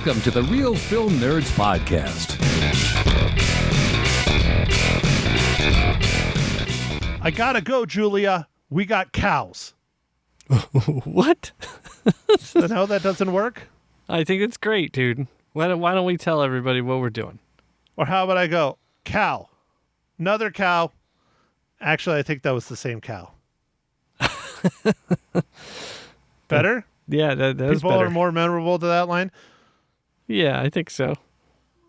Welcome to the Real Film Nerds Podcast. I gotta go, Julia. We got cows. What? No, that doesn't work? I think it's great, dude. Why don't we tell everybody what we're doing? Or how about I go, cow. Another cow. Actually, I think that was the same cow. Better? Yeah, that was People better. are more memorable to that line. Yeah, I think so.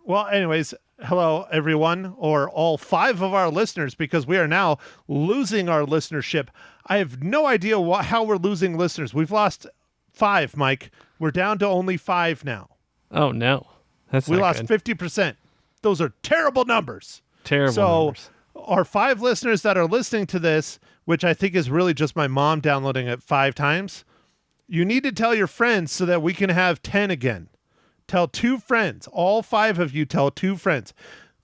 Well, anyways, hello, everyone, or all 5 of our listeners, because we are now losing our listenership. I have no idea how we're losing listeners. We've lost 5, Mike. We're down to only 5 now. Oh, no. We not lost good. 50%. Those are terrible numbers. Terrible So numbers. our 5 listeners that are listening to this, which I think is really just my mom downloading it 5 times, you need to tell your friends so that we can have 10 again. Tell 2 friends. All 5 of you tell 2 friends.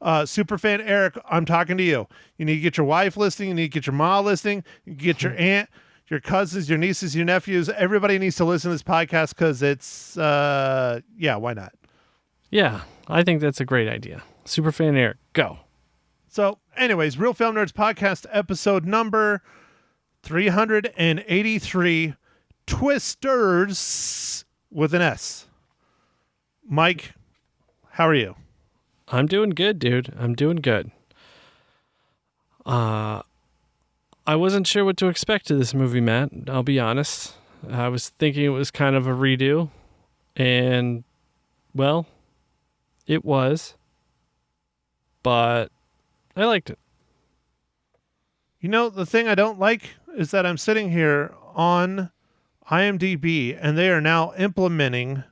Superfan Eric, I'm talking to you. You need to get your wife listening. You need to get your mom listening. You can get your aunt, your cousins, your nieces, your nephews. Everybody needs to listen to this podcast because it's, why not? Yeah, I think that's a great idea. Superfan Eric, go. So, anyways, Real Film Nerds Podcast, episode number 383, Twisters with an S. Mike, how are you? I'm doing good, dude. I'm doing good. I wasn't sure what to expect to this movie, Matt. I'll be honest. I was thinking it was kind of a redo, and, well, it was, but I liked it. You know, the thing I don't like is that I'm sitting here on IMDb, and they are now implementing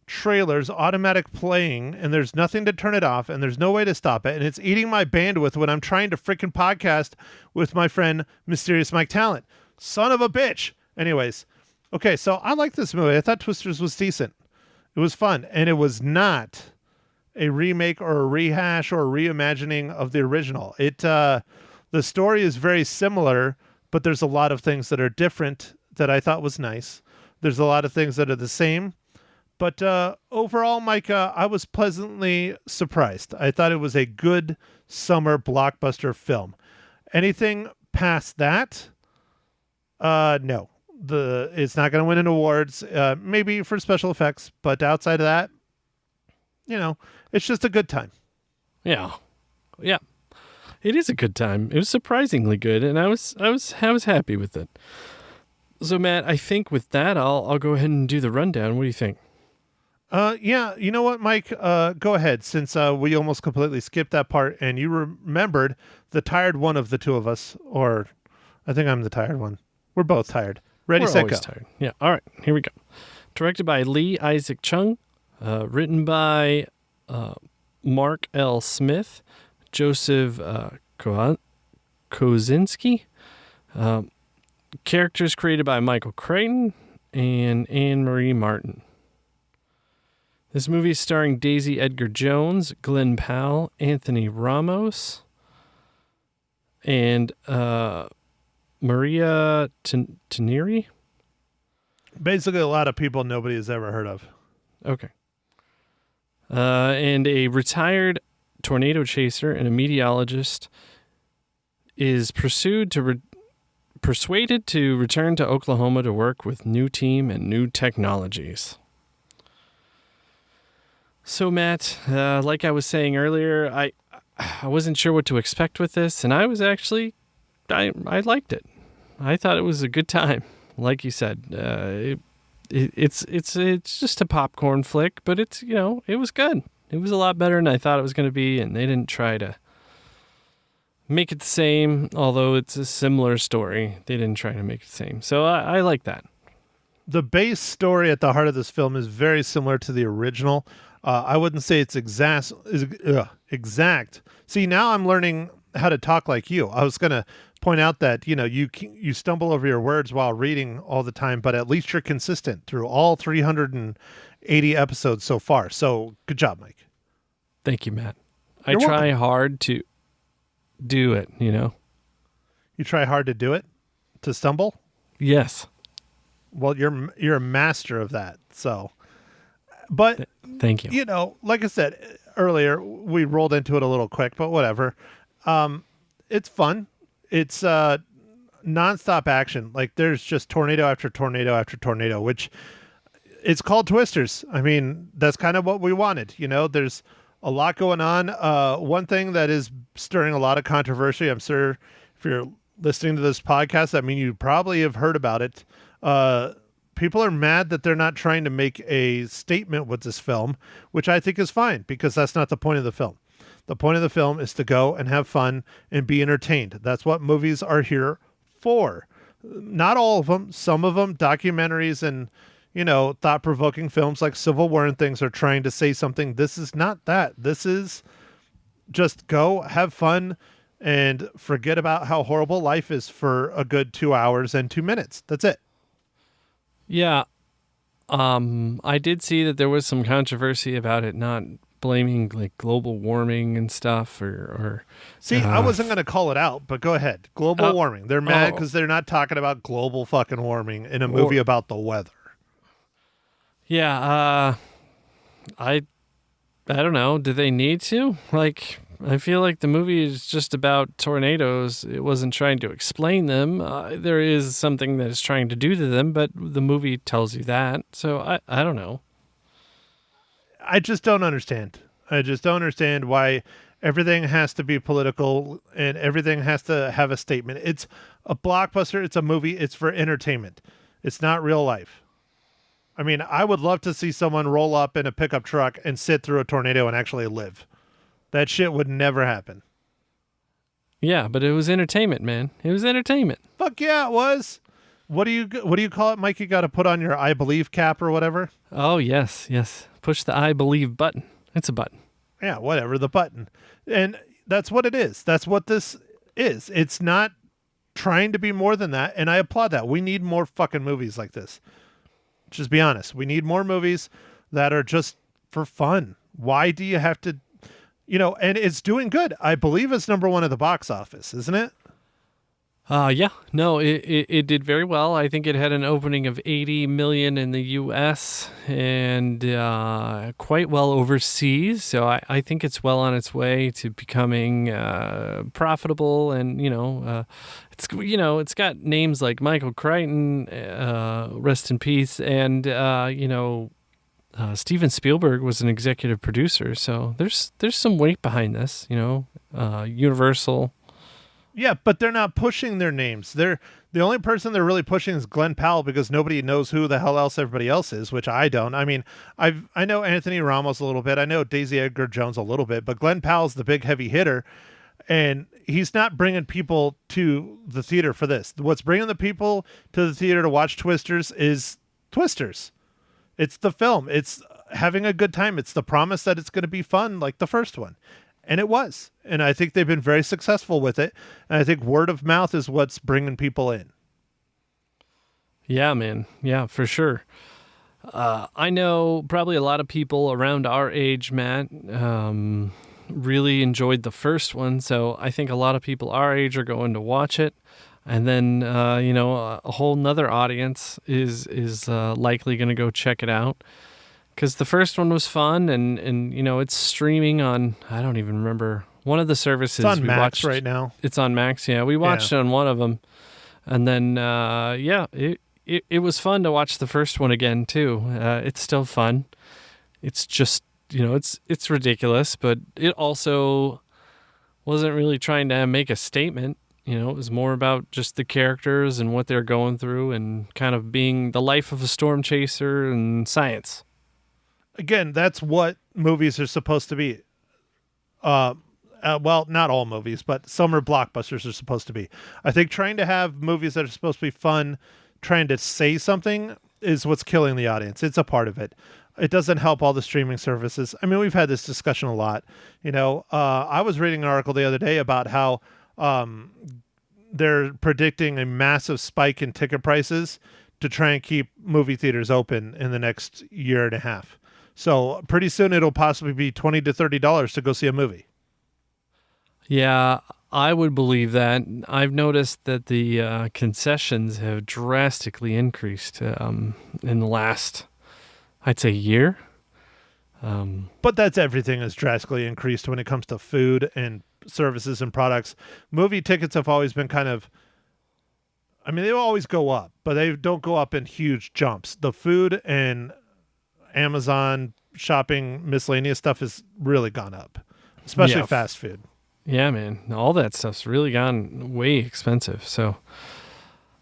trailers, automatic playing, and there's nothing to turn it off, and there's no way to stop it, and it's eating my bandwidth when I'm trying to freaking podcast with my friend Mysterious Mike Talent. Son of a bitch. Anyways, okay, so I like this movie. I thought Twisters was decent. It was fun, and it was not a remake or a rehash or a reimagining of the original. The story is very similar, but there's a lot of things that are different that I thought was nice. There's a lot of things that are the same. But overall, Mike, I was pleasantly surprised. I thought it was a good summer blockbuster film. Anything past that, no. It's not going to win an awards, maybe for special effects. But outside of that, it's just a good time. Yeah. It is a good time. It was surprisingly good, and I was happy with it. So, Matt, I think with that, I'll go ahead and do the rundown. What do you think? Yeah, you know what, Mike? Go ahead, since we almost completely skipped that part, and you remembered the tired one of the two of us, or I think I'm the tired one. We're both tired. Ready, We're set, always go. tired. Yeah, all right, here we go. Directed by Lee Isaac Chung, written by Mark L. Smith, Joseph Kosinski, characters created by Michael Crichton and Anne Marie Martin. This movie is starring Daisy Edgar Jones, Glenn Powell, Anthony Ramos, and Maria Teneri. Basically, a lot of people nobody has ever heard of. Okay. And a retired tornado chaser and a meteorologist is persuaded to return to Oklahoma to work with new team and new technologies. So, Matt, like I was saying earlier, I wasn't sure what to expect with this, and I was actually, I liked it. I thought it was a good time. Like you said, it's just a popcorn flick, but it was good. It was a lot better than I thought it was going to be, and they didn't try to make it the same, although it's a similar story. They didn't try to make it the same. So I like that. The base story at the heart of this film is very similar to the original. I wouldn't say it's exact. See, now I'm learning how to talk like you. I was going to point out that, you stumble over your words while reading all the time, but at least you're consistent through all 380 episodes so far. So good job, Mike. Thank you, Matt. You're I try welcome. hard to do it, You try hard to do it? To stumble? Yes. Well, you're a master of that. So But Thank you. you know, like I said earlier, we rolled into it a little quick, but whatever. It's fun. It's nonstop action. Like there's just tornado after tornado after tornado, which it's called Twisters. I mean, that's kind of what we wanted. You know, there's a lot going on. One thing that is stirring a lot of controversy, I'm sure if you're listening to this podcast, I mean, you probably have heard about it. People are mad that they're not trying to make a statement with this film, which I think is fine because that's not the point of the film. The point of the film is to go and have fun and be entertained. That's what movies are here for. Not all of them. Some of them, documentaries and, you know, thought-provoking films like Civil War and things are trying to say something. This is not that. This is just go, have fun, and forget about how horrible life is for a good 2 hours and 2 minutes. That's it. Yeah. I did see that there was some controversy about it not blaming like global warming and stuff or See, I wasn't going to call it out, but go ahead. Global warming. They're mad because they're not talking about global fucking warming in a movie about the weather. Yeah, I don't know. Do they need to? Like, I feel like the movie is just about tornadoes. It wasn't trying to explain them. There is something that it's trying to do to them, but the movie tells you that. So I don't know. I just don't understand. I just don't understand why everything has to be political and everything has to have a statement. It's a blockbuster. It's a movie. It's for entertainment. It's not real life. I mean, I would love to see someone roll up in a pickup truck and sit through a tornado and actually live. That shit would never happen. Yeah, but it was entertainment, man. It was entertainment. Fuck yeah, it was. What do you call it, Mike? You got to put on your I believe cap or whatever. Oh, yes. Push the I believe button. It's a button. Yeah, whatever, the button. And that's what it is. That's what this is. It's not trying to be more than that, and I applaud that. We need more fucking movies like this. Just be honest. We need more movies that are just for fun. Why do you have to, you know, and it's doing good. I believe it's number one at the box office, isn't it? Yeah. No, it did very well. I think it had an opening of 80 million in the U.S. and quite well overseas. So I think it's well on its way to becoming profitable. And it's got names like Michael Crichton, rest in peace, and Steven Spielberg was an executive producer. So there's some weight behind this. Universal. Yeah, but they're not pushing their names. The only person they're really pushing is Glenn Powell because nobody knows who the hell else everybody else is, which I don't. I mean, I know Anthony Ramos a little bit. I know Daisy Edgar Jones a little bit, but Glenn Powell's the big heavy hitter, and he's not bringing people to the theater for this. What's bringing the people to the theater to watch Twisters is Twisters. It's the film. It's having a good time. It's the promise that it's going to be fun like the first one. And it was. And I think they've been very successful with it. And I think word of mouth is what's bringing people in. Yeah, man. Yeah, for sure. I know probably a lot of people around our age, Matt, really enjoyed the first one. So I think a lot of people our age are going to watch it. And then, a whole nother audience is likely going to go check it out. Because the first one was fun, and it's streaming on, I don't even remember, one of the services. It's on Max right now. It's on Max, yeah. We watched it on one of them. And then, it was fun to watch the first one again, too. It's still fun. It's just, it's ridiculous, but it also wasn't really trying to make a statement. It was more about just the characters and what they're going through and kind of being the life of a storm chaser and science. Again, that's what movies are supposed to be. Well, not all movies, but summer blockbusters are supposed to be. I think trying to have movies that are supposed to be fun, trying to say something is what's killing the audience. It's a part of it. It doesn't help all the streaming services. I mean, we've had this discussion a lot. I was reading an article the other day about how they're predicting a massive spike in ticket prices to try and keep movie theaters open in the next year and a half. So pretty soon it'll possibly be $20 to $30 to go see a movie. Yeah, I would believe that. I've noticed that the concessions have drastically increased in the last, I'd say, year. But that's everything is drastically increased when it comes to food and services and products. Movie tickets have always been kind of, I mean, they always go up, but they don't go up in huge jumps. The food and Amazon shopping miscellaneous stuff has really gone up, especially fast food. Yeah, man. All that stuff's really gone way expensive. So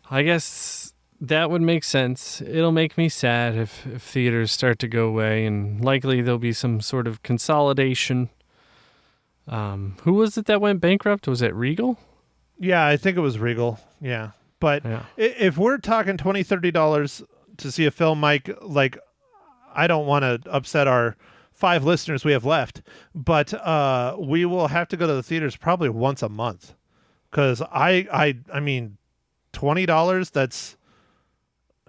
I guess that would make sense. It'll make me sad if theaters start to go away, and likely there'll be some sort of consolidation. Who was it that went bankrupt? Was it Regal? Yeah, I think it was Regal. Yeah. But if we're talking $20, $30 to see a film, Mike, like, I don't want to upset our 5 listeners we have left, but we will have to go to the theaters probably once a month. Because I mean, $20, that's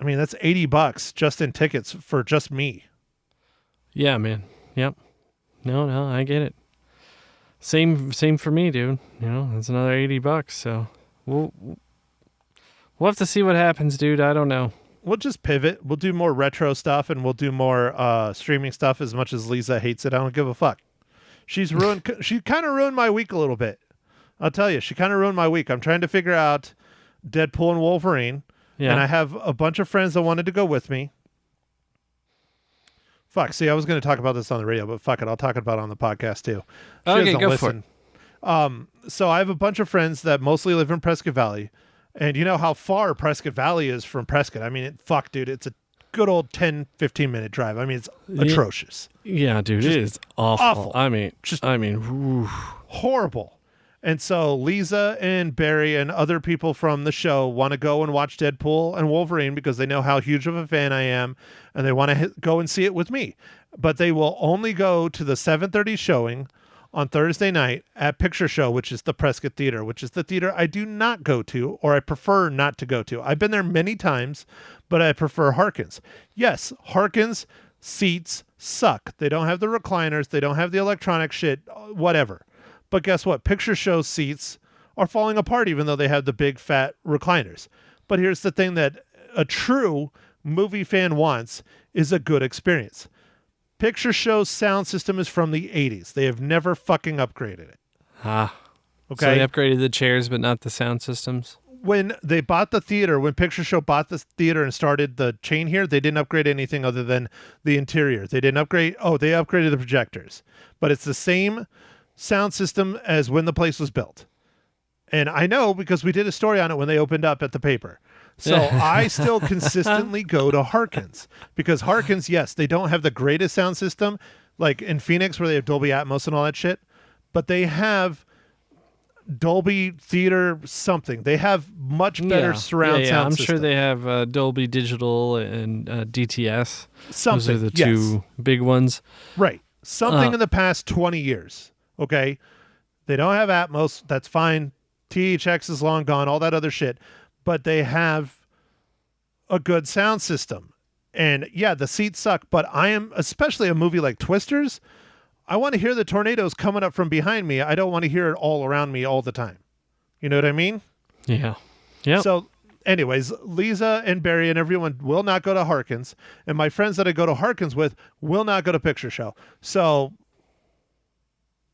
$80 just in tickets for just me. Yeah, man. Yep. No, I get it. Same for me, dude. You know, that's another $80. So we'll have to see what happens, dude. I don't know. We'll just pivot. We'll do more retro stuff, and we'll do more streaming stuff. As much as Lisa hates it, I don't give a fuck. She kind of ruined my week a little bit. I'll tell you, she kind of ruined my week. I'm trying to figure out Deadpool and Wolverine, and I have a bunch of friends that wanted to go with me. Fuck. See, I was going to talk about this on the radio, but fuck it, I'll talk about it on the podcast too. She okay, go for it. So I have a bunch of friends that mostly live in Prescott Valley. And you know how far Prescott Valley is from Prescott. I mean, fuck, dude, it's a good old 10, 15-minute drive. I mean, it's atrocious. Yeah, dude, it is awful. I mean, horrible. And so Lisa and Barry and other people from the show want to go and watch Deadpool and Wolverine because they know how huge of a fan I am, and they want to go and see it with me. But they will only go to the 7:30 showing on Thursday night at Picture Show, which is the Prescott Theater, which is the theater I do not go to, or I prefer not to go to. I've been there many times, but I prefer Harkins. Yes, Harkins seats suck. They don't have the recliners. They don't have the electronic shit, whatever. But guess what? Picture Show seats are falling apart, even though they have the big fat recliners. But here's the thing that a true movie fan wants is a good experience. Picture Show's sound system is from the 80s. They have never fucking upgraded it. Okay. So they upgraded the chairs, but not the sound systems? When they bought the theater, when Picture Show bought the theater and started the chain here, they didn't upgrade anything other than the interior. They didn't upgrade. Oh, they upgraded the projectors. But it's the same sound system as when the place was built. And I know because we did a story on it when they opened up at the paper. So I still consistently go to Harkins because Harkins, yes, they don't have the greatest sound system like in Phoenix where they have Dolby Atmos and all that shit, but they have Dolby Theater something. They have much better surround sound system. I'm sure they have Dolby Digital and DTS. Something. Those are the two big ones. Right. Something in the past 20 years. Okay. They don't have Atmos. That's fine. THX is long gone, all that other shit. But they have a good sound system. And yeah, the seats suck, but I am, especially a movie like Twisters, I want to hear the tornadoes coming up from behind me. I don't want to hear it all around me all the time. You know what I mean? Yeah. Yeah. So anyways, Lisa and Barry and everyone will not go to Harkins. And my friends that I go to Harkins with will not go to Picture Show. So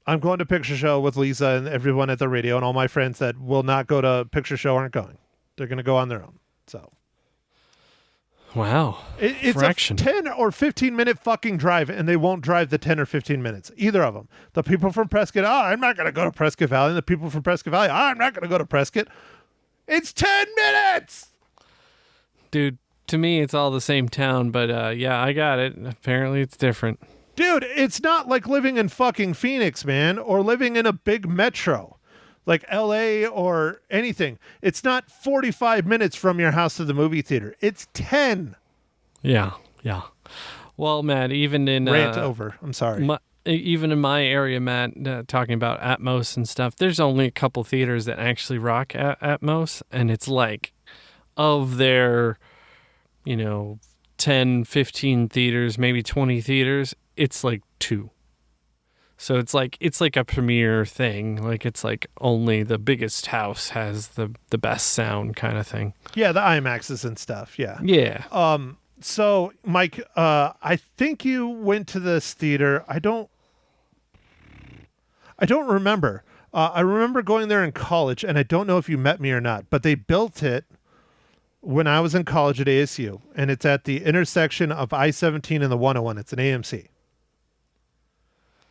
I'm going to Picture Show with Lisa and everyone at the radio, and all my friends that will not go to Picture Show aren't going. They're going to go on their own. So, wow. It's Fraction. a 10 or 15-minute fucking drive, and they won't drive the 10 or 15 minutes. Either of them. The people from Prescott, I'm not going to go to Prescott Valley. And the people from Prescott Valley, I'm not going to go to Prescott. It's 10 minutes! Dude, to me, it's all the same town, but yeah, I got it. Apparently, it's different. Dude, it's not like living in fucking Phoenix, man, or living in a big metro like LA or anything. It's not 45 minutes from your house to the movie theater. It's 10. Yeah. Well, Matt, even in... Rant over. I'm sorry. Even in my area, Matt, talking about Atmos and stuff, there's only a couple theaters that actually rock Atmos, and it's like, of their, 10, 15 theaters, maybe 20 theaters, it's like 2. So it's like a premiere thing. Like it's like only the biggest house has the best sound kind of thing. Yeah, the IMAXs and stuff. Yeah. Yeah. So, Mike, I think you went to this theater. I don't remember. I remember going there in college, and I don't know if you met me or not, but they built it when I was in college at ASU, and it's at the intersection of I-17 and the 101. It's an AMC.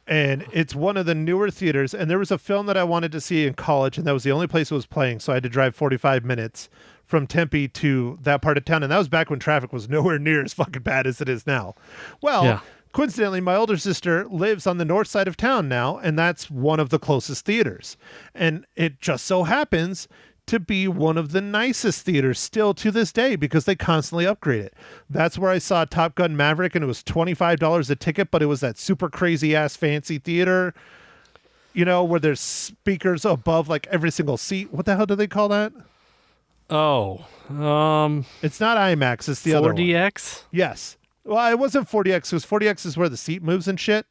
And it's one of the newer theaters, and there was a film that I wanted to see in college, and that was the only place it was playing, so I had to drive 45 minutes from Tempe to that part of town, and that was back when traffic was nowhere near as fucking bad as it is now. Well, Yeah. coincidentally, my older sister lives on the north side of town now, and that's one of the closest theaters. And it just so happens to be one of the nicest theaters still to this day because they constantly upgrade it. That's where I saw Top Gun Maverick, and it was $25 a ticket, but it was that super crazy ass fancy theater, you know, where there's speakers above like every single seat. What the hell do they call that? Oh, It's not IMAX, it's the other one. 4DX? Yes. Well, it wasn't 40X, because 40X is where the seat moves and shit.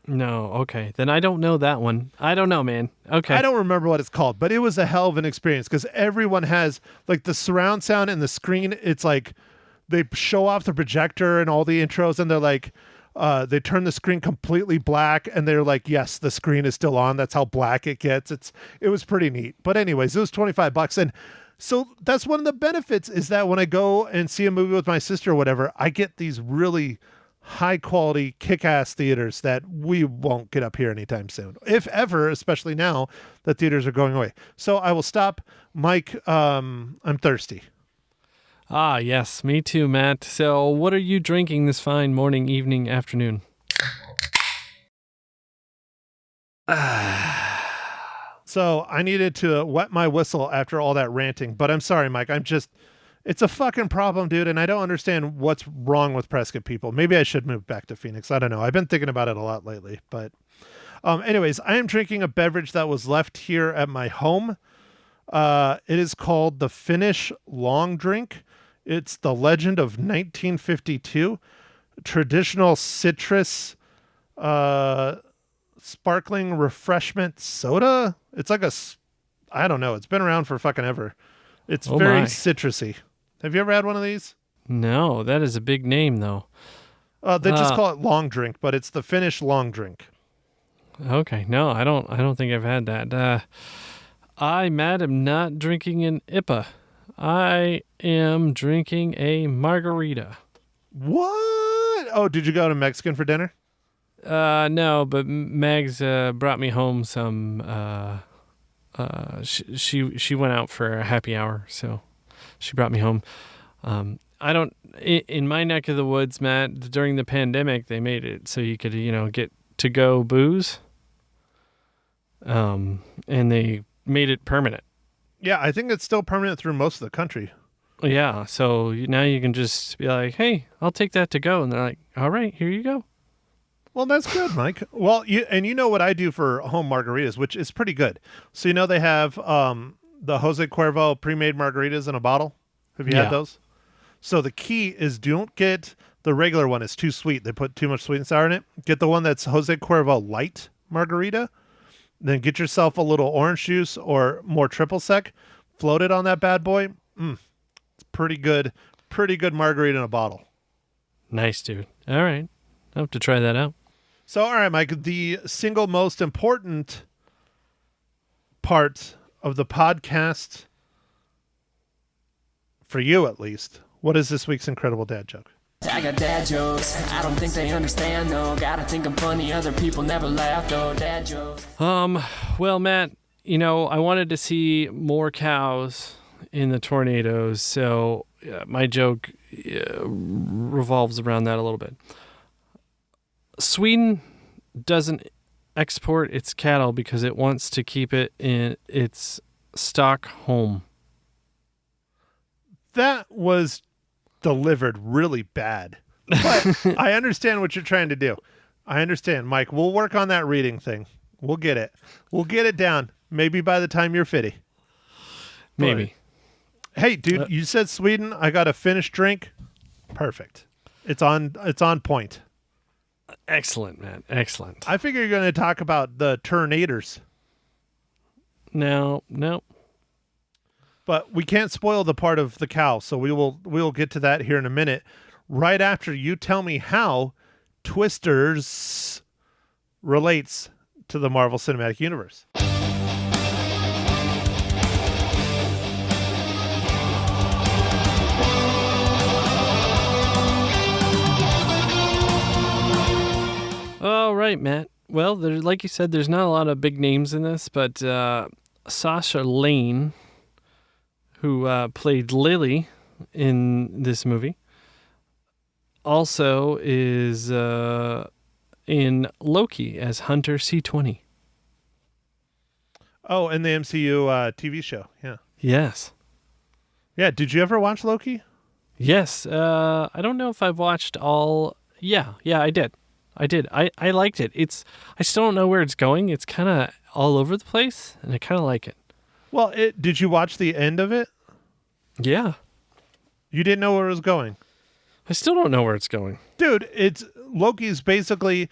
No, okay. Then I don't know that one. I don't know, man. Okay. I don't remember what it's called, but it was a hell of an experience because everyone has like the surround sound and the screen. It's like they show off the projector and all the intros, and they're like, they turn the screen completely black, and they're like, yes, the screen is still on. That's how black it gets. It was pretty neat. But anyways, it was $25, and so that's one of the benefits is that when I go and see a movie with my sister or whatever, I get these really high quality kick-ass theaters that we won't get up here anytime soon, if ever, especially now that theaters are going away. So I will stop. Mike, I'm thirsty. Ah, yes, me too, Matt. So what are you drinking this fine morning, evening, afternoon? So I needed to wet my whistle after all that ranting, but I'm sorry, Mike. It's a fucking problem, dude, and I don't understand what's wrong with Prescott people. Maybe I should move back to Phoenix. I don't know. I've been thinking about it a lot lately, but anyways, I am drinking a beverage that was left here at my home. It is called the Finnish Long Drink. It's the Legend of 1952, traditional citrus sparkling refreshment soda. It's like I don't know. It's been around for fucking ever. It's very citrusy. Have you ever had one of these? No, that is a big name, though. They just call it long drink, but it's the Finnish long drink. Okay, no, I don't think I've had that. I, Matt, am not drinking an IPA. I am drinking a margarita. What? Oh, did you go to Mexican for dinner? No, but Mags brought me home some. She went out for a happy hour, so she brought me home. I don't in my neck of the woods, Matt. During the pandemic, they made it so you could get to go booze. And they made it permanent. Yeah, I think it's still permanent through most of the country. Yeah, so now you can just be like, "Hey, I'll take that to go," and they're like, "All right, here you go." Well, that's good, Mike. Well, you know what I do for home margaritas, which is pretty good. So they have the Jose Cuervo pre-made margaritas in a bottle. Have you had those? So the key is don't get the regular one. It's too sweet. They put too much sweet and sour in it. Get the one that's Jose Cuervo light margarita. Then get yourself a little orange juice or more triple sec. Float it on that bad boy. It's pretty good. Pretty good margarita in a bottle. Nice, dude. All right. I'll have to try that out. So, all right, Mike, the single most important part of the podcast, for you at least, what is this week's incredible dad joke? I got dad jokes, I don't think they understand though. Gotta think I'm funny, other people never laugh though. Dad jokes. Well, Matt, I wanted to see more cows in the tornadoes, so my joke revolves around that a little bit. Sweden doesn't export its cattle because it wants to keep it in its stock home. That was delivered really bad. But I understand what you're trying to do. I understand, Mike. We'll work on that reading thing. We'll get it. We'll get it down. Maybe by the time you're 50. Maybe. But, hey, dude, you said Sweden. I got a Finnish drink. Perfect. It's on point. Excellent, man. Excellent. I figure you're going to talk about the tornadoes. No. But we can't spoil the part of the cow, so we will get to that here in a minute. right after you tell me how Twisters relates to the Marvel Cinematic Universe. All right, Matt. Well, like you said, there's not a lot of big names in this, but Sasha Lane, who played Lily in this movie, also is in Loki as Hunter C-20. Oh, and the MCU TV show. Yeah. Yes. Yeah. Did you ever watch Loki? Yes. I don't know if I've watched all. Yeah, I did. I liked it. I still don't know where it's going. It's kind of all over the place, and I kind of like it. Well, did you watch the end of it? Yeah. You didn't know where it was going. I still don't know where it's going. Dude, Loki's basically,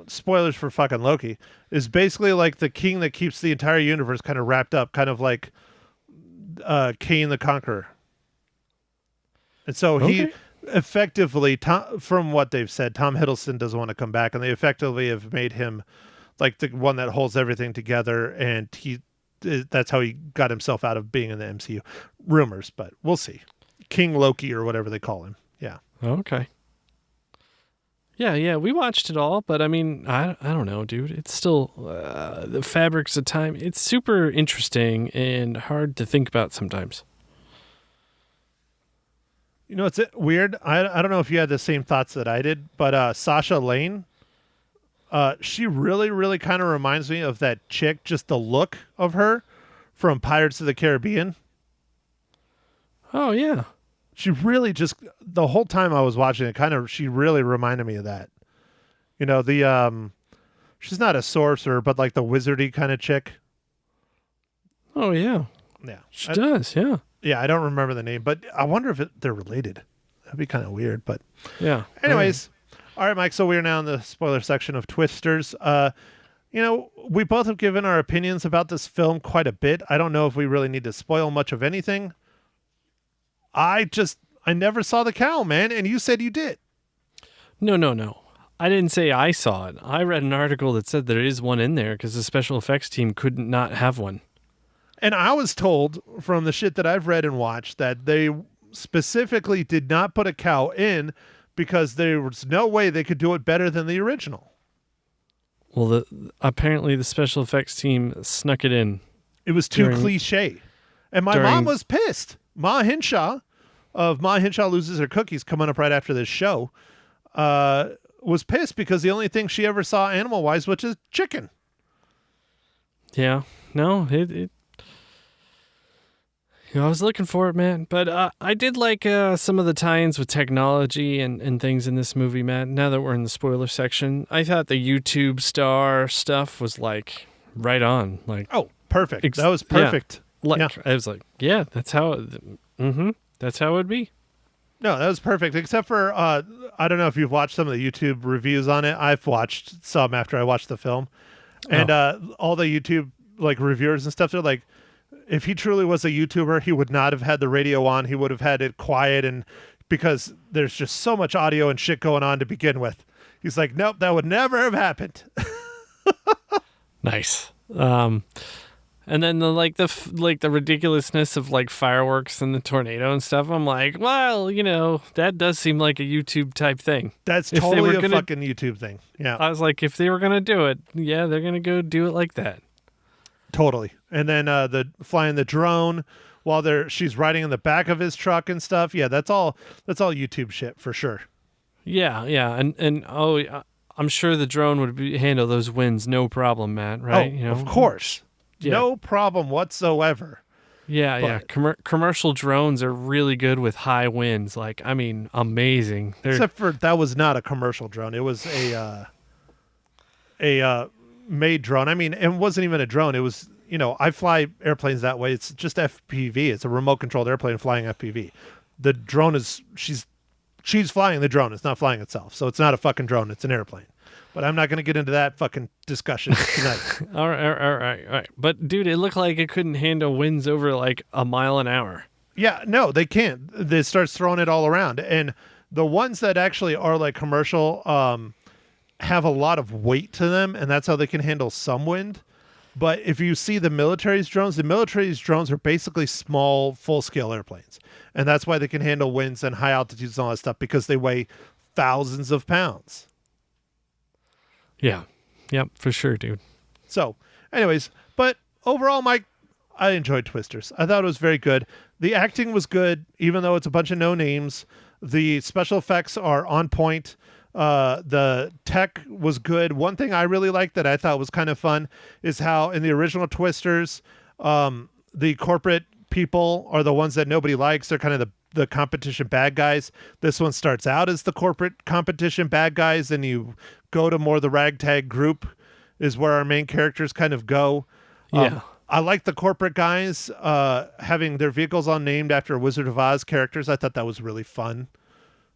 spoilers for fucking Loki, is basically like the king that keeps the entire universe kind of wrapped up, kind of like Kane the Conqueror. And so he effectively, from what they've said, Tom Hiddleston doesn't want to come back, and they effectively have made him like the one that holds everything together, and that's how he got himself out of being in the MCU. Rumors, but we'll see. King Loki or whatever they call him. Yeah. Okay. Yeah, we watched it all, but I mean, I don't know, dude. It's still the fabrics of time. It's super interesting and hard to think about sometimes. You know, it's weird. I don't know if you had the same thoughts that I did, but Sasha Lane, she really, really kind of reminds me of that chick, just the look of her from Pirates of the Caribbean. Oh, yeah. She really just, the whole time I was watching it, she really reminded me of that. You know, she's not a sorcerer, but like the wizardy kind of chick. Oh, yeah. Yeah. She does, yeah. Yeah, I don't remember the name, but I wonder if they're related. That'd be kind of weird, but yeah. Anyways, all right, Mike. So we are now in the spoiler section of Twisters. You know, we both have given our opinions about this film quite a bit. I don't know if we really need to spoil much of anything. I never saw the cow, man, and you said you did. No. I didn't say I saw it. I read an article that said there is one in there because the special effects team could not have one. And I was told from the shit that I've read and watched that they specifically did not put a cow in because there was no way they could do it better than the original. Well, apparently the special effects team snuck it in. It was too cliche. And my mom was pissed. Ma Hinshaw of Ma Hinshaw Loses Her Cookies, coming up right after this show, was pissed because the only thing she ever saw animal-wise was just chicken. Yeah. No, I was looking for it, man. But I did like some of the tie-ins with technology and things in this movie, Matt. Now that we're in the spoiler section, I thought the YouTube star stuff was like right on. Like, oh, perfect. That was perfect. Yeah. I was like, yeah, that's how it would be. No, that was perfect. Except for I don't know if you've watched some of the YouTube reviews on it. I've watched some after I watched the film, and all the YouTube like reviewers and stuff. They're like, if he truly was a YouTuber, he would not have had the radio on. He would have had it quiet, and because there's just so much audio and shit going on to begin with. He's like, nope, that would never have happened. Nice. And then the ridiculousness of like fireworks and the tornado and stuff. I'm like, well, you know, that does seem like a YouTube type thing. That's totally a fucking YouTube thing. Yeah. I was like, if they were gonna do it, yeah, they're gonna go do it like that. Totally. And then the flying the drone while she's riding in the back of his truck and stuff. Yeah, that's all YouTube shit for sure. Yeah, and I'm sure the drone would handle those winds no problem, Matt. Right? Oh, you know? Of course. Yeah. No problem whatsoever. Yeah. Commercial drones are really good with high winds. Like, I mean, amazing. Except for that was not a commercial drone. It was a made drone. I mean, it wasn't even a drone. It was, you know, I fly airplanes that way. It's just FPV. It's a remote controlled airplane flying FPV. The drone she's flying the drone. It's not flying itself. So it's not a fucking drone. It's an airplane. But I'm not going to get into that fucking discussion tonight. All right. But, dude, it looked like it couldn't handle winds over like a mile an hour. Yeah, no, they can't. It starts throwing it all around. And The ones that actually are like commercial have a lot of weight to them, and that's how they can handle some wind. But if you see the military's drones are basically small, full-scale airplanes. And that's why they can handle winds and high altitudes and all that stuff, because they weigh thousands of pounds. Yeah. Yep, for sure, dude. So, anyways, but overall, Mike, I enjoyed Twisters. I thought it was very good. The acting was good, even though it's a bunch of no names. The special effects are on point. The tech was good. One thing I really liked that I thought was kind of fun is how in the original Twisters, the corporate people are the ones that nobody likes. They're kind of the competition bad guys. This one starts out as the corporate competition bad guys, and you go to more the ragtag group is where our main characters kind of go. Yeah. I like the corporate guys having their vehicles all named after Wizard of Oz characters. I thought that was really fun.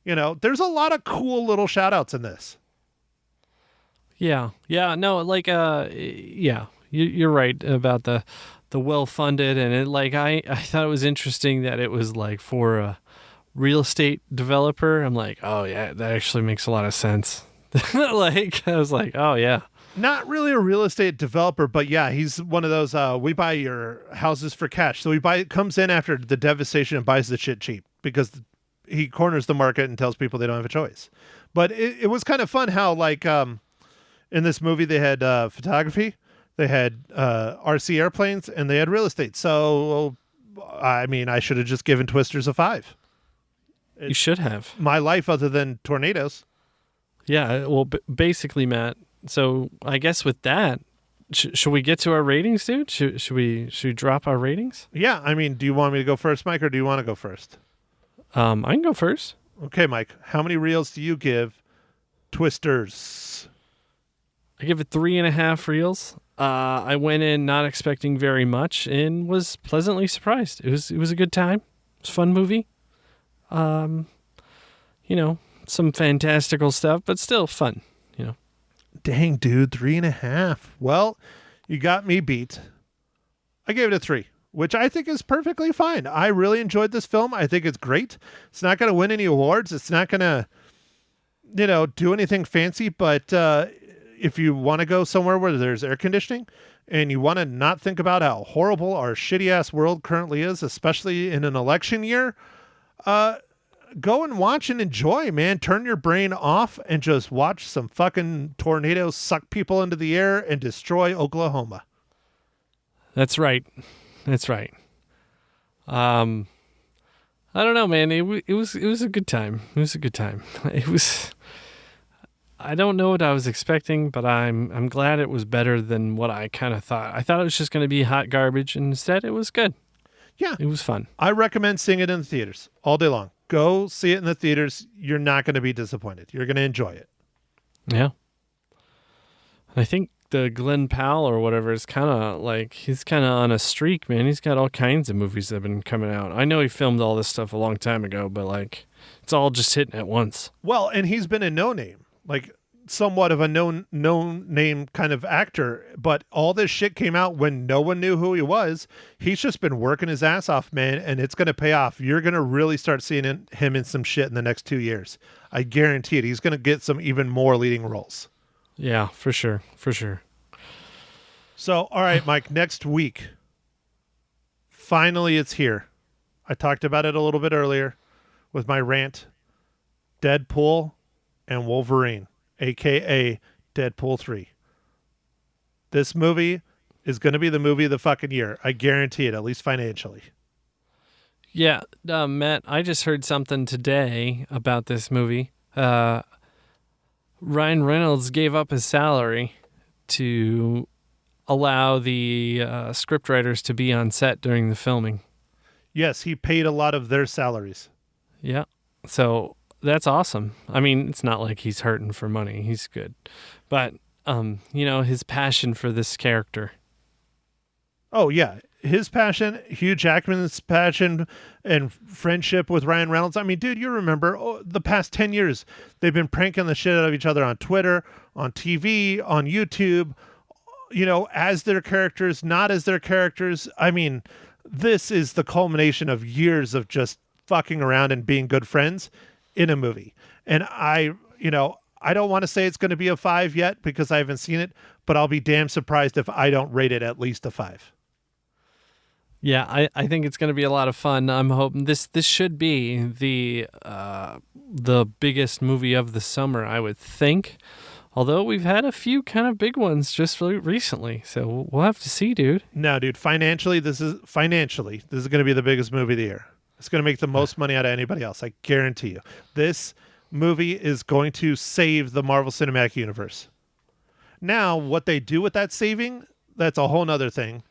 You know, there's a lot of cool little shout outs in this. Yeah. Yeah. No, like, yeah, you're right about the well-funded, and it, like, I thought it was interesting that it was like for a real estate developer. I'm like, oh yeah, that actually makes a lot of sense. Like, I was like, oh yeah. Not really a real estate developer, but yeah, he's one of those, we buy your houses for cash. So comes in after the devastation and buys the shit cheap because he corners the market and tells people they don't have a choice. But it was kind of fun how, like, in this movie, they had photography, they had RC airplanes, and they had real estate. So, I mean, I should have just given Twisters a 5. You should have. My life other than tornadoes. Yeah. Well, basically, Matt. So I guess with that, should we get to our ratings, dude? Should we drop our ratings? Yeah. I mean, do you want me to go first, Mike, or do you want to go first? I can go first. Okay, Mike. How many reels do you give Twisters? I give it 3.5 reels. I went in not expecting very much and was pleasantly surprised. It was a good time. It was a fun movie. You know, some fantastical stuff, but still fun. You know. Dang, dude, 3.5. Well, you got me beat. I gave it a 3, which I think is perfectly fine. I really enjoyed this film. I think it's great. It's not going to win any awards. It's not going to, do anything fancy. But if you want to go somewhere where there's air conditioning and you want to not think about how horrible our shitty ass world currently is, especially in an election year, go and watch and enjoy, man. Turn your brain off and just watch some fucking tornadoes suck people into the air and destroy Oklahoma. That's right. That's right. I don't know, man. It was a good time. It was a good time. I don't know what I was expecting, but I'm glad it was better than what I kind of thought. I thought it was just going to be hot garbage, and instead it was good. Yeah. It was fun. I recommend seeing it in the theaters all day long. Go see it in the theaters. You're not going to be disappointed. You're going to enjoy it. Yeah. I think the Glenn Powell or whatever is kind of like, he's kind of on a streak, man. He's got all kinds of movies that have been coming out. I know he filmed all this stuff a long time ago, but like, it's all just hitting at once. Well, and he's been a no-name, like somewhat of a known name kind of actor, but all this shit came out when no one knew who he was. He's just been working his ass off, man, and it's going to pay off. You're going to really start seeing him in some shit in the next 2 years. I guarantee it. He's going to get some even more leading roles. Yeah, for sure. For sure. So, all right, Mike, next week, finally it's here. I talked about it a little bit earlier with my rant. Deadpool and Wolverine, a.k.a. Deadpool 3. This movie is going to be the movie of the fucking year. I guarantee it, at least financially. Yeah, Matt, I just heard something today about this movie. Ryan Reynolds gave up his salary to allow the scriptwriters to be on set during the filming. Yes, he paid a lot of their salaries. Yeah, so that's awesome. I mean, it's not like he's hurting for money. He's good. But, his passion for this character. Oh, yeah. His passion, Hugh Jackman's passion, and friendship with Ryan Reynolds. I mean, dude, you remember the past 10 years, they've been pranking the shit out of each other on Twitter, on TV, on YouTube, as their characters, not as their characters. I mean, this is the culmination of years of just fucking around and being good friends. in a movie. And I don't want to say it's going to be a 5 yet because I haven't seen it, but I'll be damn surprised if I don't rate it at least a 5. Yeah, I think it's going to be a lot of fun. I'm hoping this should be the biggest movie of the summer, I would think. Although we've had a few kind of big ones just recently, so we'll have to see, dude. No, dude, financially, this is going to be the biggest movie of the year. It's going to make the most money out of anybody else. I guarantee you. This movie is going to save the Marvel Cinematic Universe. Now, what they do with that saving, that's a whole nother thing.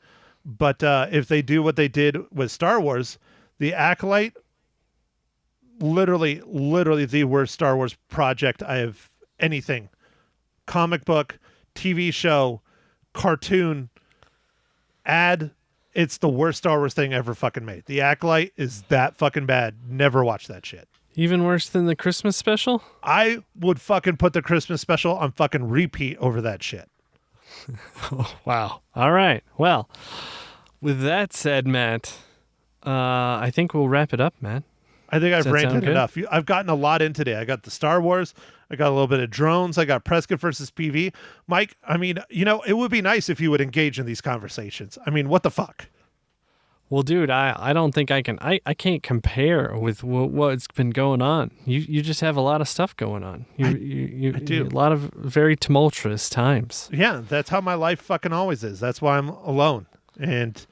But if they do what they did with Star Wars, The Acolyte, literally the worst Star Wars project I have anything. Comic book, TV show, cartoon, ad. It's the worst Star Wars thing ever fucking made. The Acolyte is that fucking bad. Never watch that shit. Even worse than the Christmas special? I would fucking put the Christmas special on fucking repeat over that shit. Oh, wow. All right. Well, with that said, Matt, I think we'll wrap it up, man. I think I've ranted good? enough. I've gotten a lot in today. I got the Star Wars. I got a little bit of drones. I got Prescott versus PV. Mike, I mean, it would be nice if you would engage in these conversations. I mean, what the fuck? Well, dude, I don't think I can. I can't compare with what's been going on. You just have a lot of stuff going on. I do. A lot of very tumultuous times. Yeah, that's how my life fucking always is. That's why I'm alone and,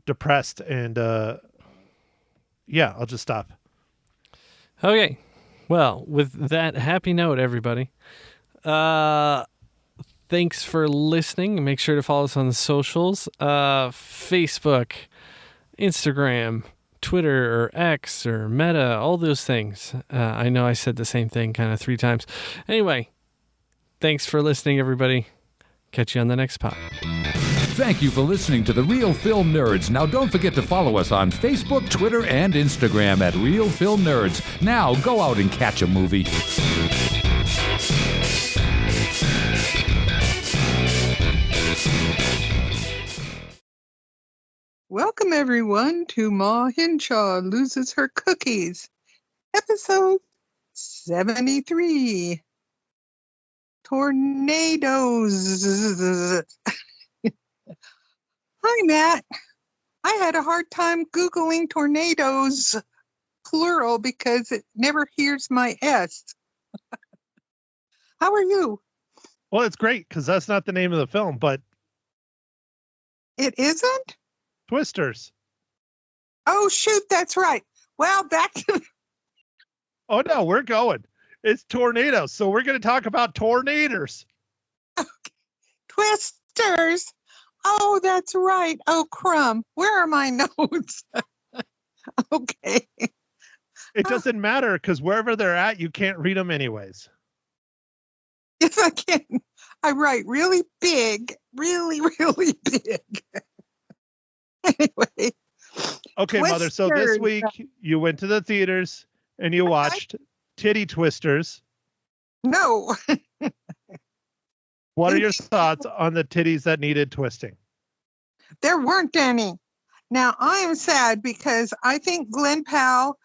depressed. And, yeah, I'll just stop. Okay. Well, with that happy note, everybody, thanks for listening. Make sure to follow us on the socials, Facebook, Instagram, Twitter, or X, or Meta, all those things. I know I said the same thing kind of 3 times. Anyway, thanks for listening, everybody. Catch you on the next pod. Thank you for listening to The Real Film Nerds. Now don't forget to follow us on Facebook, Twitter, and Instagram at Real Film Nerds. Now go out and catch a movie. Welcome, everyone, to Ma Hinshaw Loses Her Cookies, episode 73. Tornadoes. Hi, Matt. I had a hard time Googling tornadoes, plural, because it never hears my S. How are you? Well, it's great because that's not the name of the film, but It isn't? Twisters. Oh, shoot, that's right. Well, back to... Oh, no, we're going. It's tornadoes. So we're going to talk about tornadoes. Twisters. Oh, that's right. Oh, crumb. Where are my notes? Okay. It doesn't matter because wherever they're at, you can't read them anyways. Yes, I can. I write really big, really, really big. Anyway. Okay, Mother. So this week you went to the theaters and you watched Titty Twisters. No. What are your thoughts on the titties that needed twisting? There weren't any. Now, I am sad because I think Glenn Powell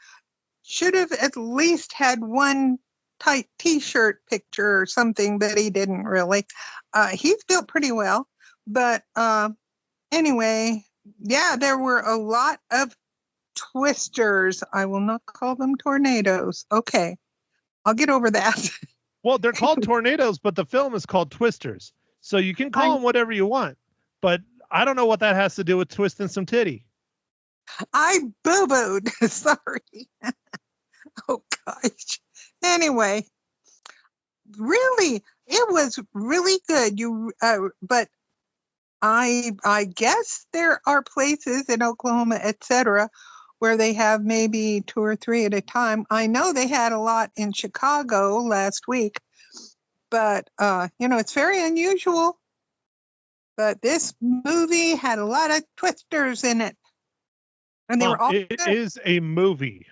should have at least had one tight T-shirt picture or something, but he didn't really. He's built pretty well. But anyway, yeah, there were a lot of twisters. I will not call them tornadoes. Okay, I'll get over that. Well, they're called tornadoes, but the film is called Twisters. So you can call them whatever you want. But I don't know what that has to do with twisting some titty. I boo-booed. Sorry. Oh, gosh. Anyway, really, it was really good. But I guess there are places in Oklahoma, etc., where they have maybe 2 or 3 at a time. I know they had a lot in Chicago last week, but it's very unusual. But this movie had a lot of twisters in it, and they were all It good. is a movie.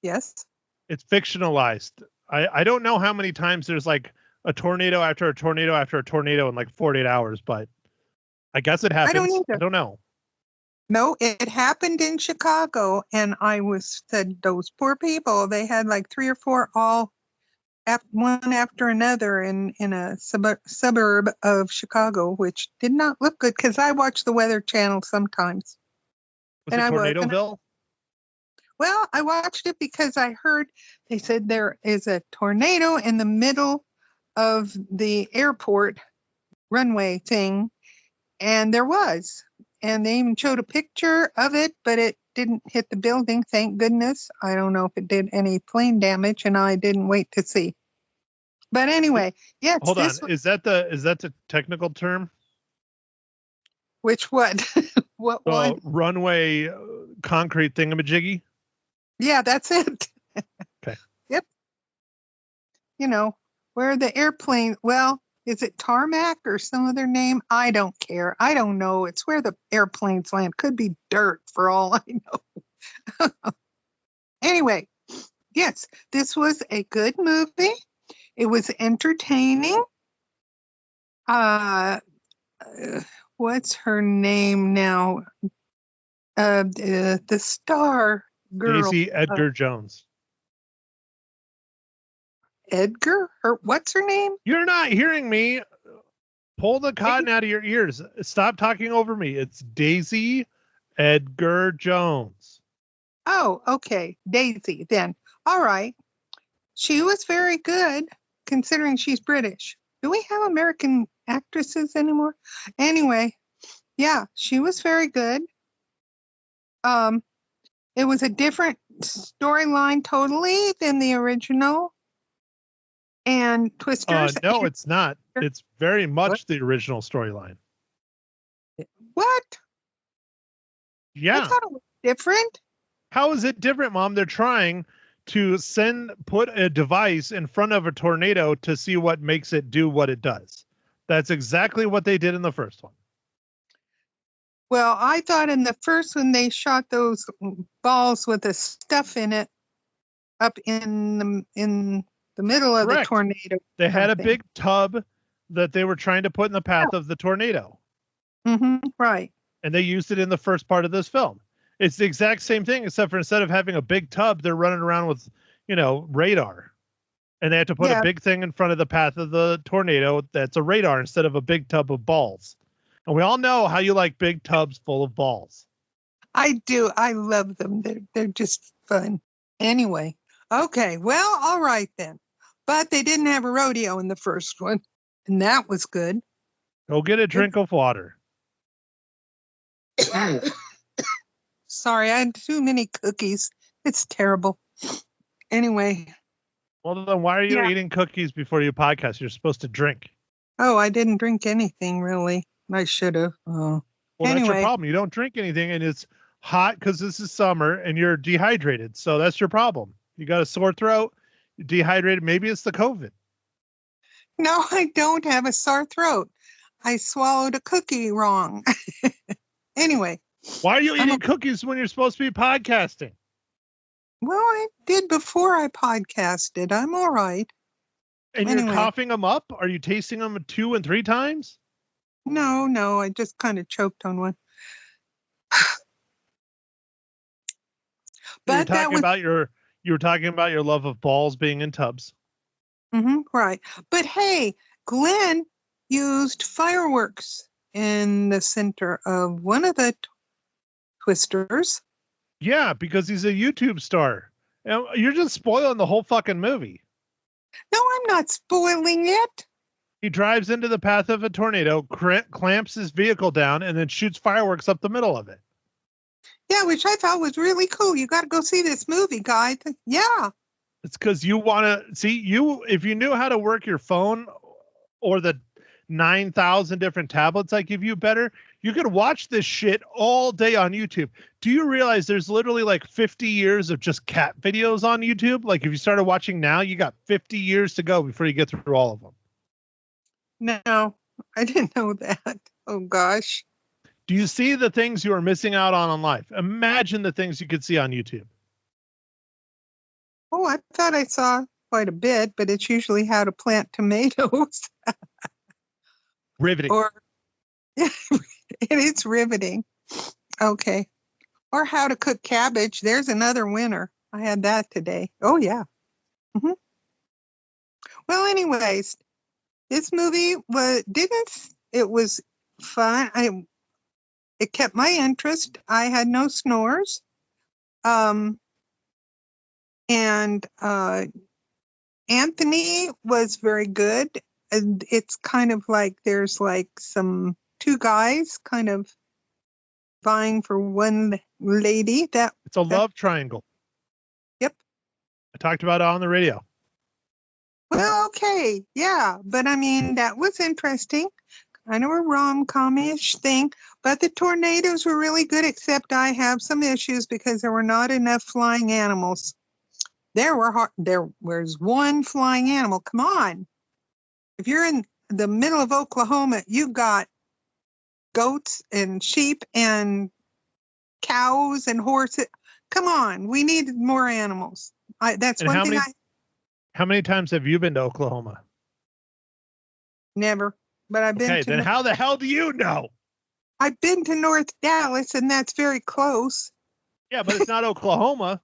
Yes. It's fictionalized. I don't know how many times there's like a tornado after a tornado after a tornado in like 48 hours, but I guess it happens. don't either. I don't know. No, it happened in Chicago, and I said those poor people. They had like 3 or 4 all one after another in a suburb of Chicago, which did not look good because I watch the Weather Channel sometimes. Was And it I was- Tornadoville? Well, I watched it because I heard they said there is a tornado in the middle of the airport runway thing, and there was. And they even showed a picture of it, but it didn't hit the building, thank goodness. I don't know if it did any plane damage, and I didn't wait to see. But anyway, yes. Hold on. Is that the technical term? Which what? What one? Runway concrete thingamajiggy? Yeah, that's it. Okay. Yep. You know, where the airplane, well, is it tarmac or some other name? I don't care. I don't know. It's where the airplanes land. Could be dirt for all I know. Anyway, yes, this was a good movie. It was entertaining. What's her name now? The star girl. Daisy Edgar Jones. Edgar? What's her name? You're not hearing me. Pull the cotton out of your ears. Stop talking over me. It's Daisy Edgar Jones. Oh, okay. Daisy then. All right. She was very good considering she's British. Do we have American actresses anymore? Anyway, yeah, she was very good. It was a different storyline totally than the original. And Twisters. No, it's not. It's very much the original storyline. What? Yeah. I thought it was different. How is it different, Mom? They're trying to put a device in front of a tornado to see what makes it do what it does. That's exactly what they did in the first one. Well, I thought in the first one they shot those balls with the stuff in it up in the middle of Correct. the tornado. They had a big tub that they were trying to put in the path of the tornado. Mm-hmm, right. And they used it in the first part of this film. It's the exact same thing, except for instead of having a big tub, they're running around with, radar. And they have to put a big thing in front of the path of the tornado that's a radar instead of a big tub of balls. And we all know how you like big tubs full of balls. I do. I love them. They're just fun. Anyway. Okay. Well, all right then. But they didn't have a rodeo in the first one. And that was good. Go get a drink of water. Sorry, I had too many cookies. It's terrible. Anyway. Well, then why are you eating cookies before you podcast? You're supposed to drink. Oh, I didn't drink anything, really. I should have. Oh. Well, anyway. That's your problem. You don't drink anything, and it's hot because this is summer, and you're dehydrated. So that's your problem. You got a sore throat, you're dehydrated. Maybe it's the COVID. No, I don't have a sore throat. I swallowed a cookie wrong. Anyway. Why are you eating cookies when you're supposed to be podcasting? Well, I did before I podcasted. I'm all right. And you're coughing them up? Are you tasting them 2 and 3 times? No. I just kind of choked on one. But you were talking about your love of balls being in tubs. Mm-hmm, right. But hey, Glenn used fireworks in the center of one of the Twisters. Yeah, because he's a YouTube star. You're just spoiling the whole fucking movie. No, I'm not spoiling it. He drives into the path of a tornado, clamps his vehicle down, and then shoots fireworks up the middle of it. Yeah, which I thought was really cool. You got to go see this movie, guys. Yeah. It's because you want to see if you knew how to work your phone or the 9,000 different tablets I give you better, you could watch this shit all day on YouTube. Do you realize there's literally like 50 years of just cat videos on YouTube? Like if you started watching now, you got 50 years to go before you get through all of them. No, I didn't know that. Oh, gosh. Do you see the things you are missing out on life? Imagine the things you could see on YouTube. Oh, I thought I saw quite a bit, but it's usually how to plant tomatoes. Riveting. Or it is riveting. Okay. Or How to Cook Cabbage. There's another winner. I had that today. Oh, yeah. hmm Well, anyways, this movie it was fun. It kept my interest. I had no snores. Um, and Anthony was very good. And it's kind of like there's like two guys kind of vying for one lady. It's a love triangle. Yep. I talked about it on the radio. Well, okay, yeah, but I mean that was interesting, kind of a rom-com-ish thing. But the tornadoes were really good, except I have some issues because there were not enough flying animals. There was one flying animal. Come on, if you're in the middle of Oklahoma, you've got goats and sheep and cows and horses. Come on, we needed more animals. That's And one thing how many times have you been to Oklahoma? never. But I've been Okay, then how the hell do you know? I've been to North Dallas, and that's very close. Yeah, but it's not Oklahoma.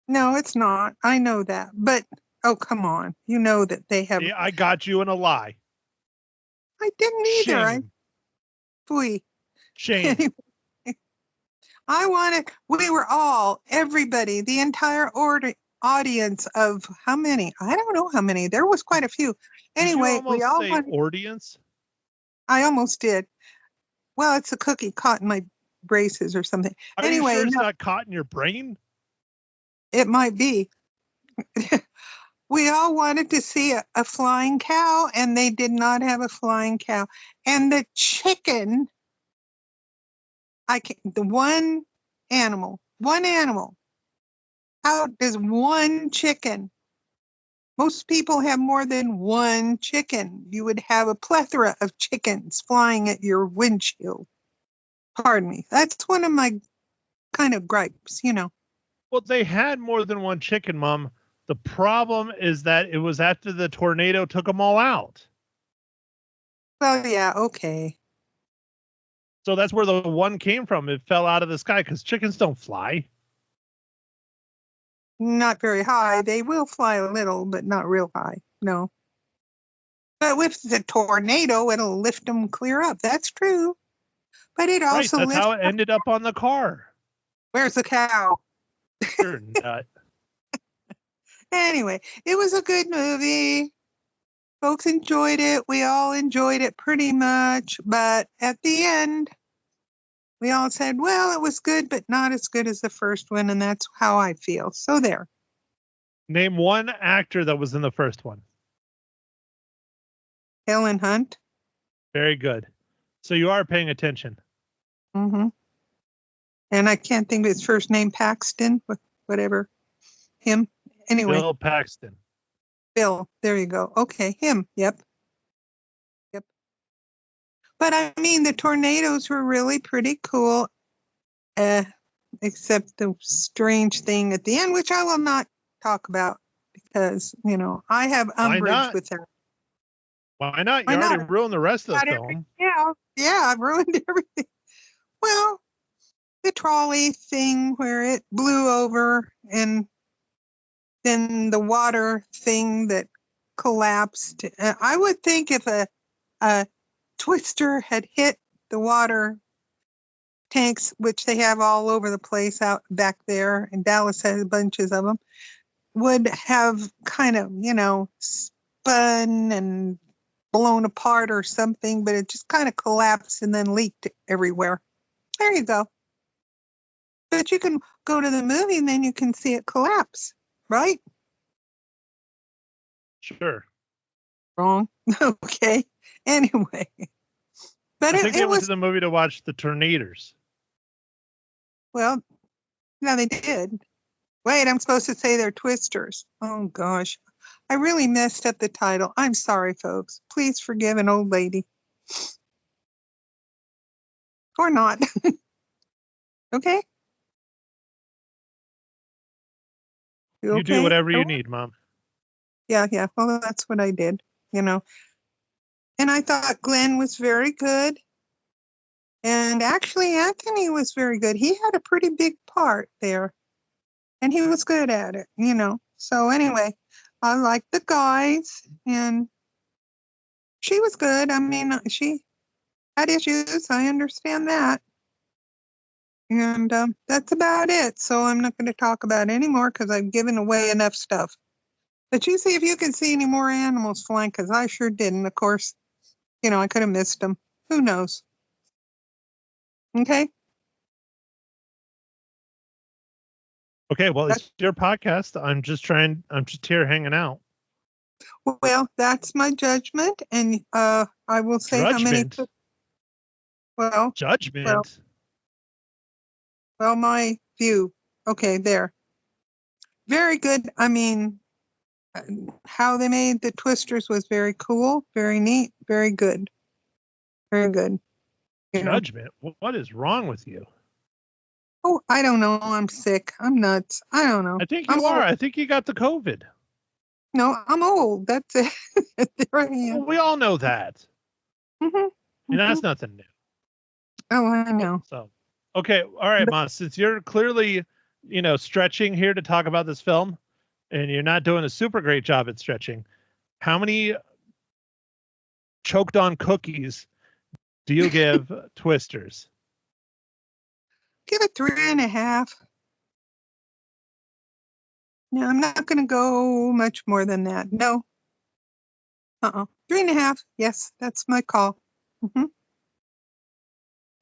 No, it's not. I know that. But, oh, come on. You know that they have. Yeah, I got you in a lie. I didn't either. Shame. Shame. Anyway, everybody, the entire audience of how many? I don't know how many. There was quite a few. Anyway, we all wanted. Audience? I almost did. Well, it's a cookie caught in my braces or something. Are you sure it's not caught in your brain? It might be. We all wanted to see a flying cow, and they did not have a flying cow. And the chicken, one animal. How does one chicken? Most people have more than one chicken. You would have a plethora of chickens flying at your windshield. Pardon me. That's one of my kind of gripes, Well, they had more than one chicken, Mom. The problem is that it was after the tornado took them all out. Well, yeah, okay. So that's where the one came from. It fell out of the sky because chickens don't fly. Not very high. They will fly a little, but not real high. No. But with the tornado, it'll lift them clear up. That's true. But it also that's how it ended up on the car. Where's the cow? You're nut. Anyway, it was a good movie. Folks enjoyed it. We all enjoyed it pretty much. But at the end, we all said, well, it was good, but not as good as the first one. And that's how I feel. So there. Name one actor that was in the first one. Helen Hunt. Very good. So you are paying attention. Mm-hmm. And I can't think of his first name, Paxton, whatever. Him. Anyway. Bill Paxton. Bill. There you go. Okay. Him. Yep. But I mean, the tornadoes were really pretty cool, except the strange thing at the end, which I will not talk about because, I have umbrage with that. Why not? You already ruined the rest of the film. Yeah, I've ruined everything. Well, the trolley thing where it blew over and then the water thing that collapsed. I would think if a twister had hit the water tanks, which they have all over the place out back there, and Dallas has bunches of them, would have kind of, spun and blown apart or something, but it just kind of collapsed and then leaked everywhere. There you go. But you can go to the movie and then you can see it collapse, right? Sure. Wrong. Okay. Anyway. But I think they went went to the movie to watch the Tornadoes. Well, no, they did. Wait, I'm supposed to say they're twisters. Oh, gosh. I really messed up the title. I'm sorry, folks. Please forgive an old lady. Or not. Okay? You do whatever you need, Mom. Yeah. Well, that's what I did, And I thought Glenn was very good. And actually, Anthony was very good. He had a pretty big part there, and he was good at it, you know. So anyway, I liked the guys, and she was good. I mean, she had issues. I understand that. And that's about it. So I'm not going to talk about it anymore because I've given away enough stuff. But you see if you can see any more animals flying, because I sure didn't. Of course, you know, I could have missed them. Who knows? Okay. Okay, well, it's your podcast. I'm just here hanging out. Well, that's my judgment, and I will say how many. Judgment. Well, Judgment. well, my view. Okay, there. Very good. I mean, how they made the twisters was very cool, very neat, very good. Very good. You know? Judgment. What is wrong with you? Oh, I don't know. I'm sick. I'm nuts. I don't know. I think I'm you are. old. I think you got the COVID. No, I'm old. That's it. There I am. Well, we all know that. Mhm, And that's mhm. nothing new. Oh, I know. So, okay. All right, Ma, since you're clearly, stretching here to talk about this film and you're not doing a super great job at stretching, how many choked on cookies do you give Twisters? Give it 3.5. No, I'm not going to go much more than that. No. 3.5. Yes, that's my call. Hmm.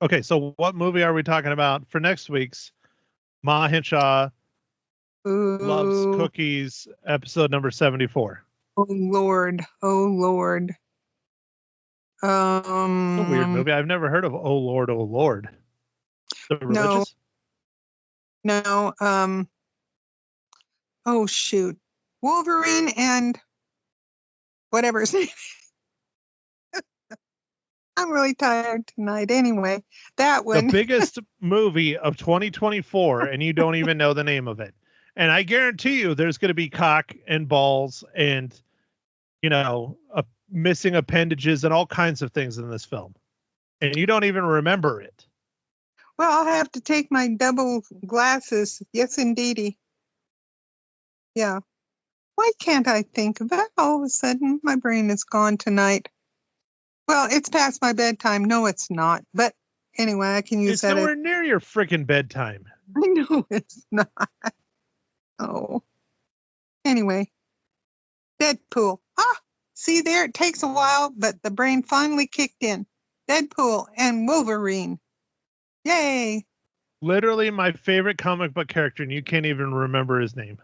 Okay, so what movie are we talking about for next week's Ma Hinshaw Loves Cookies episode number 74? Oh, Lord. Oh, Lord. A weird movie. I've never heard of Oh Lord, Oh Lord. The Religious? No. Oh, shoot. Wolverine and whatever his name is. I'm really tired tonight. Anyway, that one. The biggest movie of 2024, and you don't even know the name of it. And I guarantee you there's going to be cock and balls and, missing appendages and all kinds of things in this film. And you don't even remember it. Well, I'll have to take my double glasses. Yes, indeedy. Yeah. Why can't I think of that? All of a sudden, my brain is gone tonight. Well, it's past my bedtime. No, it's not. But anyway, I can use It's that. nowhere near your freaking bedtime. I know it's not. Oh. Anyway, Deadpool. See there, it takes a while, but the brain finally kicked in. Deadpool and Wolverine. Yay. Literally my favorite comic book character, and you can't even remember his name.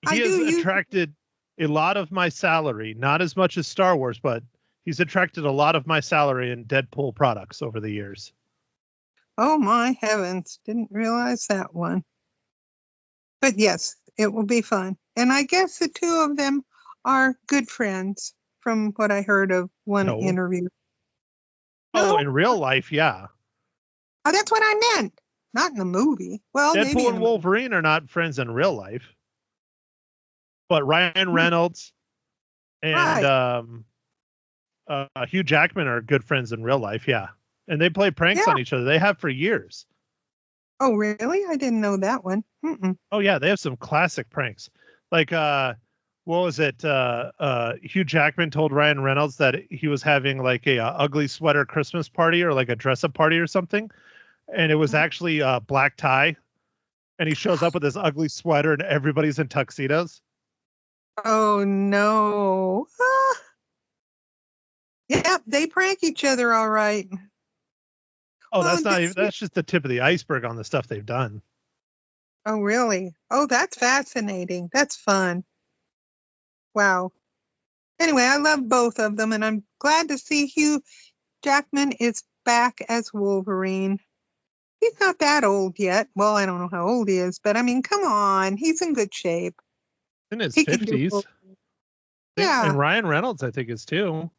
He has attracted a lot of my salary, not as much as Star Wars, but he's attracted a lot of my salary in Deadpool products over the years. Oh my heavens, didn't realize that one. But yes, it will be fun. And I guess the two of them are good friends from what I heard of one interview. Oh, in real life, yeah. Oh, that's what I meant. Not in the movie. Well, Deadpool maybe and Wolverine are not friends in real life. But Ryan Reynolds and Hugh Jackman are good friends in real life, yeah. And they play pranks on each other. They have for years. Oh, really? I didn't know that one. Mm-mm. Oh, yeah. They have some classic pranks. Like, what was it? Hugh Jackman told Ryan Reynolds that he was having like a ugly sweater Christmas party or like a dress-up party or something. And it was actually a black tie. And he shows up with this ugly sweater and everybody's in tuxedos. Oh, no. Yeah, they prank each other all right. Oh, that's not even, that's just the tip of the iceberg on the stuff they've done. Oh, really? Oh, that's fascinating. That's fun. Wow. Anyway, I love both of them, and I'm glad to see Hugh Jackman is back as Wolverine. He's not that old yet. Well, I don't know how old he is, but I mean, come on. He's in good shape. In his 50s. Yeah. And Ryan Reynolds, I think, is too.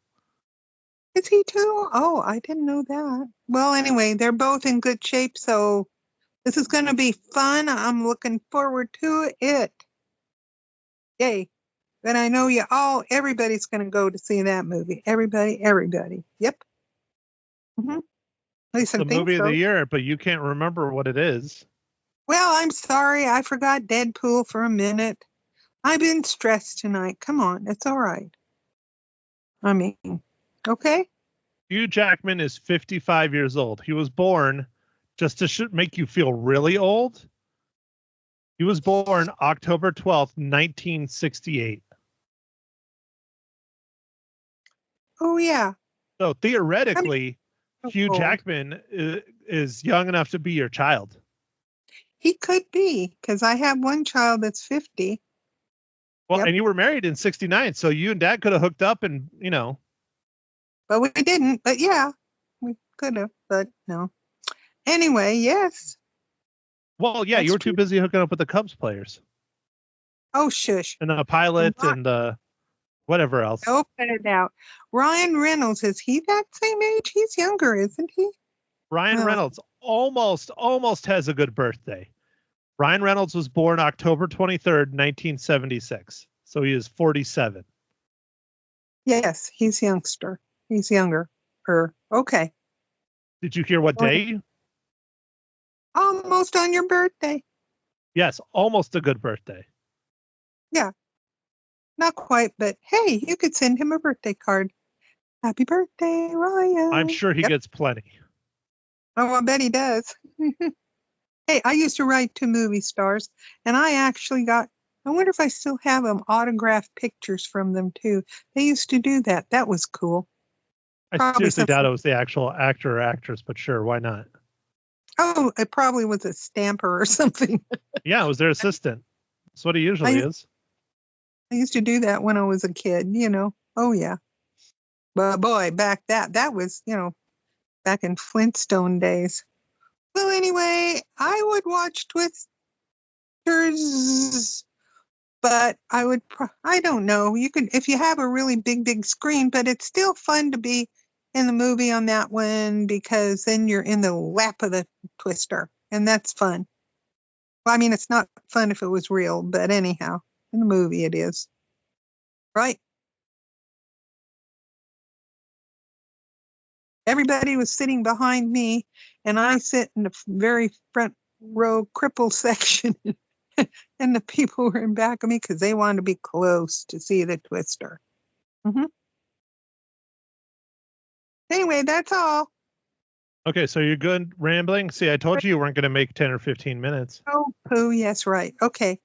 Is he too? Oh, I didn't know that. Well, anyway, they're both in good shape, so this is going to be fun. I'm looking forward to it. Yay. But I know everybody's going to go to see that movie. Everybody. Yep. Mm-hmm. At least I The think movie so. of the year, but you can't remember what it is. Well, I'm sorry. I forgot Deadpool for a minute. I've been stressed tonight. Come on. It's all right. I mean, okay. Hugh Jackman is 55 years old. He was born, just to make you feel really old. He was born October 12th, 1968. Oh, yeah. So theoretically, I'm Hugh old. Jackman is young enough to be your child. He could be, because I have one child that's 50. Well, Yep. and you were married in 69, so you and Dad could have hooked up and, But we didn't. But yeah, we could have. But no. Anyway, yes. Well, yeah, you That's were too true. busy hooking up with the Cubs players Oh, shush. and the pilot Right. and whatever else. Open it out. Ryan Reynolds, is he that same age? He's younger, isn't he? Ryan Well, Reynolds almost has a good birthday. Ryan Reynolds was born October 23rd, 1976. So he is 47. Yes, he's youngster. He's younger. Okay. Did you hear what day? Almost on your birthday. Yes, almost a good birthday. Not quite, but hey, you could send him a birthday card. Happy birthday, Ryan. I'm sure he Yep. gets plenty. Oh, I bet he does. Hey, I used to write to movie stars, and I actually got, I wonder if I still have them, autographed pictures from them too. They used to do that. That was cool. I Probably seriously doubt something- it was the actual actor or actress, but sure, why not? Oh, it probably was a stamper or something. Yeah, it was their assistant. That's what he usually is. I used to do that when I was a kid, Oh, yeah. But boy, that was, back in Flintstone days. Well, anyway, I would watch Twisters, but I don't know. You could, if you have a really big screen, but it's still fun to be in the movie on that one because then you're in the lap of the Twister, and that's fun. Well, I mean, it's not fun if it was real, but anyhow, in the movie it is. Right? Everybody was sitting behind me, and I sit in the very front row cripple section, and the people were in back of me because they wanted to be close to see the Twister. Anyway, that's all. Okay, so you're good rambling? See, I told you weren't going to make 10 or 15 minutes. Oh, poo, yes, right. Okay.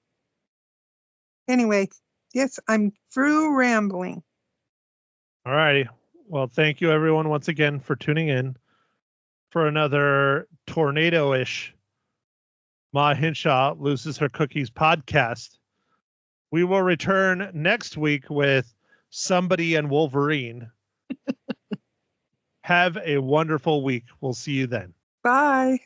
Anyway, yes, I'm through rambling. All righty. Well, thank you everyone once again for tuning in for another tornado-ish Ma Hinshaw Loses Her Cookies podcast. We will return next week with Somebody and Wolverine. Have a wonderful week. We'll see you then. Bye.